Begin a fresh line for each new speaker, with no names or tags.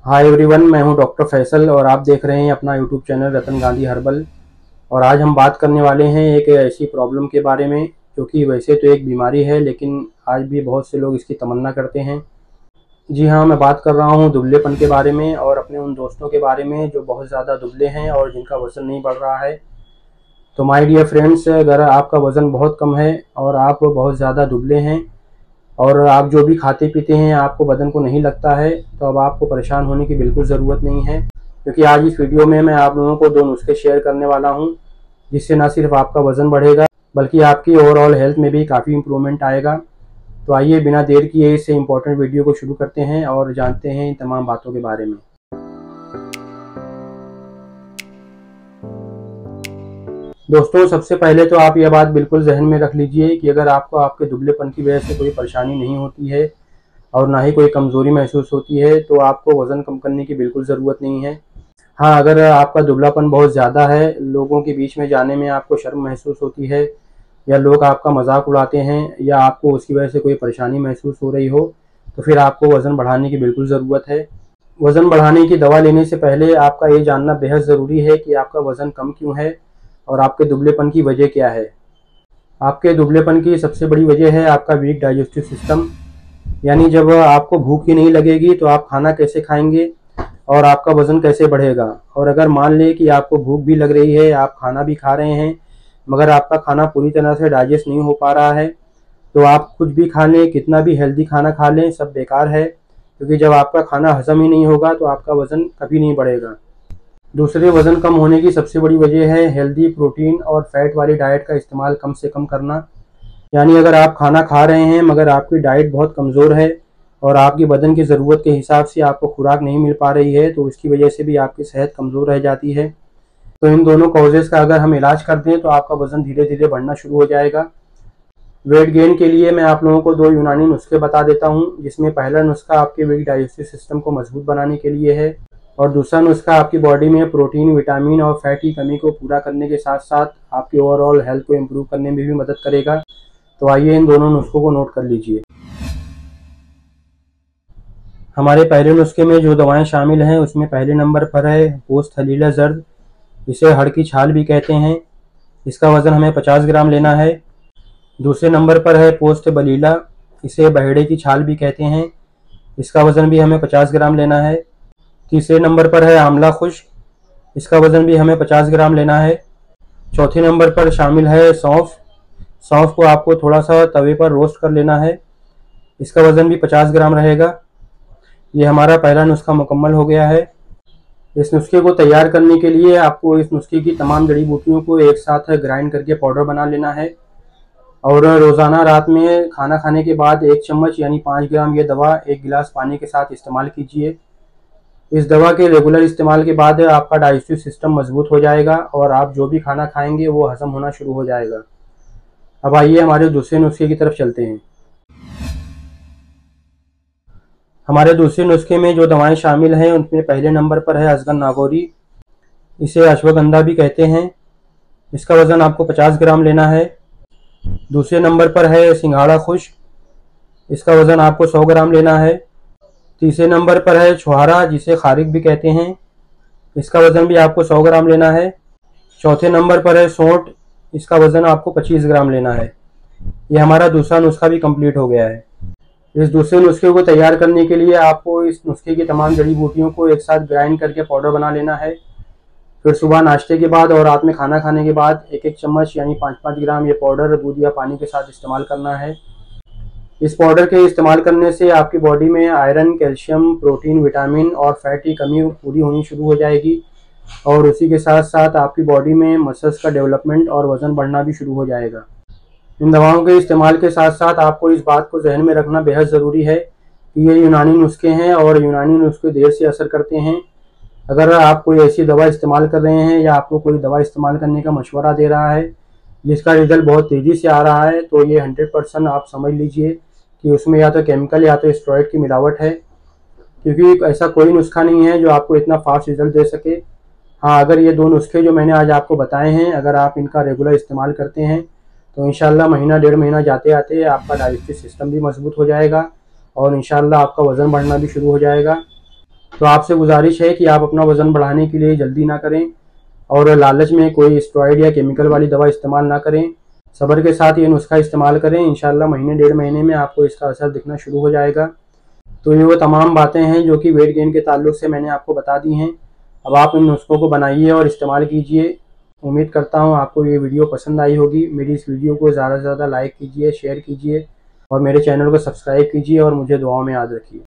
Hi everyone, मैं हूं doctor Faisal और आप देख रहे हैं अपना यूट्यूब चैनल रतन गांधी हर्बल। और आज हम बात करने वाले हैं एक ऐसी प्रॉब्लम के बारे में जो कि वैसे तो एक बीमारी है, लेकिन आज भी बहुत से लोग इसकी तमन्ना करते हैं। जी हाँ, मैं बात कर रहा हूं दुबलेपन के बारे में और अपने उन दोस्तों के बारे में जो बहुत ज़्यादा दुबले हैं और जिनका वज़न नहीं बढ़ रहा है। तो माय डियर फ्रेंड्स, अगर आपका वज़न बहुत कम है और आप बहुत ज़्यादा दुबले हैं और आप जो भी खाते पीते हैं आपको बदन को नहीं लगता है, तो अब आपको परेशान होने की बिल्कुल ज़रूरत नहीं है, क्योंकि आज इस वीडियो में मैं आप लोगों को 2 नुस्खे शेयर करने वाला हूं, जिससे ना सिर्फ आपका वज़न बढ़ेगा बल्कि आपकी ओवरऑल हेल्थ में भी काफ़ी इंप्रूवमेंट आएगा। तो आइए बिना देर किए इस इम्पोर्टेंट वीडियो को शुरू करते हैं और जानते हैं इन तमाम बातों के बारे में। दोस्तों, सबसे पहले तो आप यह बात बिल्कुल जहन में रख लीजिए कि अगर आपको आपके दुबलेपन की वजह से कोई परेशानी नहीं होती है और ना ही कोई कमज़ोरी महसूस होती है, तो आपको वज़न कम करने की बिल्कुल ज़रूरत नहीं है। हाँ, अगर आपका दुबलापन बहुत ज़्यादा है, लोगों के बीच में जाने में आपको शर्म महसूस होती है या लोग आपका मजाक उड़ाते हैं या आपको उसकी वजह से कोई परेशानी महसूस हो रही हो, तो फिर आपको वज़न बढ़ाने की बिल्कुल ज़रूरत है। वज़न बढ़ाने की दवा लेने से पहले आपका ये जानना बेहद ज़रूरी है कि आपका वज़न कम क्यों है और आपके दुबलेपन की वजह क्या है। आपके दुबलेपन की सबसे बड़ी वजह है आपका वीक डाइजेस्टिव सिस्टम, यानी जब आपको भूख ही नहीं लगेगी तो आप खाना कैसे खाएंगे और आपका वज़न कैसे बढ़ेगा। और अगर मान लें कि आपको भूख भी लग रही है, आप खाना भी खा रहे हैं, मगर आपका खाना पूरी तरह से डाइजेस्ट नहीं हो पा रहा है, तो आप कुछ भी खा लें, कितना भी हेल्दी खाना खा लें, सब बेकार है, क्योंकि जब आपका खाना हजम ही नहीं होगा तो आपका वज़न कभी नहीं बढ़ेगा। दूसरे, वज़न कम होने की सबसे बड़ी वजह है हेल्दी प्रोटीन और फैट वाली डाइट का इस्तेमाल कम से कम करना। यानी अगर आप खाना खा रहे हैं मगर आपकी डाइट बहुत कमज़ोर है और आपकी बदन की ज़रूरत के हिसाब से आपको खुराक नहीं मिल पा रही है, तो उसकी वजह से भी आपकी सेहत कमज़ोर रह जाती है। तो इन दोनों कॉजेज़ का अगर हम इलाज कर दें तो आपका वज़न धीरे धीरे बढ़ना शुरू हो जाएगा। वेट गेन के लिए मैं आप लोगों को 2 यूनानी नुस्खे बता देता हूँ, जिसमें पहला नुस्खा आपके वीक डाइजेस्टिव सिस्टम को मजबूत बनाने के लिए है और दूसरा नुस्खा आपकी बॉडी में प्रोटीन, विटामिन और फैट की कमी को पूरा करने के साथ साथ आपकी ओवरऑल हेल्थ को इम्प्रूव करने में भी मदद करेगा। तो आइए इन दोनों नुस्खों को नोट कर लीजिए। हमारे पहले नुस्खे में जो दवाएं शामिल हैं उसमें पहले नंबर पर है पोस्त हलीला जर्द, इसे हड़ की छाल भी कहते हैं। इसका वज़न हमें 50 ग्राम लेना है। दूसरे नंबर पर है पोस्त बलीला, इसे बहेड़े की छाल भी कहते हैं। इसका वज़न भी हमें 50 ग्राम लेना है। तीसरे नंबर पर है आंवला खुश्क, इसका वज़न भी हमें 50 ग्राम लेना है। चौथे नंबर पर शामिल है सौंफ। सौंफ को आपको थोड़ा सा तवे पर रोस्ट कर लेना है, इसका वज़न भी 50 ग्राम रहेगा। ये हमारा पहला नुस्खा मुकम्मल हो गया है। इस नुस्खे को तैयार करने के लिए आपको इस नुस्खे की तमाम जड़ी बूटियों को एक साथ ग्राइंड करके पाउडर बना लेना है और रोज़ाना रात में खाना खाने के बाद 1 चम्मच यानी 5 ग्राम ये दवा 1 गिलास पानी के साथ इस्तेमाल कीजिए। इस दवा के रेगुलर इस्तेमाल के बाद आपका डाइजेस्टिव सिस्टम मजबूत हो जाएगा और आप जो भी खाना खाएंगे वो हजम होना शुरू हो जाएगा। अब आइए हमारे दूसरे नुस्खे की तरफ चलते हैं। हमारे दूसरे नुस्खे में जो दवाएं शामिल हैं उनमें पहले नंबर पर है अजगन नागौरी, इसे अश्वगंधा भी कहते हैं। इसका वज़न आपको 50 ग्राम लेना है। दूसरे नंबर पर है सिंघाड़ा खुश्क, इसका वज़न आपको 100 ग्राम लेना है। तीसरे नंबर पर है छुहारा, जिसे खारिक भी कहते हैं, इसका वज़न भी आपको 100 ग्राम लेना है। चौथे नंबर पर है सौंठ, इसका वज़न आपको 25 ग्राम लेना है। ये हमारा दूसरा नुस्खा भी कंप्लीट हो गया है। इस दूसरे नुस्खे को तैयार करने के लिए आपको इस नुस्खे की तमाम जड़ी बूटियों को एक साथ ग्राइंड करके पाउडर बना लेना है। फिर सुबह नाश्ते के बाद और रात में खाना खाने के बाद 1-1 चम्मच यानी 5-5 ग्राम ये पाउडर दूध या पानी के साथ इस्तेमाल करना है। इस पाउडर के इस्तेमाल करने से आपकी बॉडी में आयरन, कैल्शियम, प्रोटीन, विटामिन और फैट की कमी पूरी होनी शुरू हो जाएगी और उसी के साथ साथ आपकी बॉडी में मसल्स का डेवलपमेंट और वज़न बढ़ना भी शुरू हो जाएगा। इन दवाओं के इस्तेमाल के साथ साथ आपको इस बात को जहन में रखना बेहद ज़रूरी है कि ये यूनानी नुस्खे हैं और यूनानी नुस्खे देर से असर करते हैं। अगर आप कोई ऐसी दवा इस्तेमाल कर रहे हैं या आपको कोई दवा इस्तेमाल करने का मशवरा दे रहा है जिसका रिजल्ट बहुत तेज़ी से आ रहा है, तो ये 100% आप समझ लीजिए कि उसमें या तो केमिकल या तो स्टेरॉइड की मिलावट है, क्योंकि ऐसा कोई नुस्खा नहीं है जो आपको इतना फास्ट रिजल्ट दे सके। हाँ, अगर ये 2 नुस्खे जो मैंने आज आपको बताए हैं, अगर आप इनका रेगुलर इस्तेमाल करते हैं तो इंशाल्लाह महीना 1.5 महीना जाते आते आपका डाइजेस्टिव सिस्टम भी मजबूत हो जाएगा और इंशाल्लाह आपका वज़न बढ़ना भी शुरू हो जाएगा। तो आपसे गुजारिश है कि आप अपना वज़न बढ़ाने के लिए जल्दी ना करें और लालच में कोई स्टेरॉइड या केमिकल वाली दवा इस्तेमाल ना करें। सब्र के साथ ये नुस्खा इस्तेमाल करें, इंशाल्लाह महीने 1.5 महीने में आपको इसका असर दिखना शुरू हो जाएगा। तो ये वो तमाम बातें हैं जो कि वेट गेन के ताल्लुक से मैंने आपको बता दी हैं। अब आप इन नुस्खों को बनाइए और इस्तेमाल कीजिए। उम्मीद करता हूँ आपको ये वीडियो पसंद आई होगी। मेरी इस वीडियो को ज़्यादा से ज़्यादा लाइक कीजिए, शेयर कीजिए और मेरे चैनल को सब्सक्राइब कीजिए और मुझे दुआओं में याद रखिए।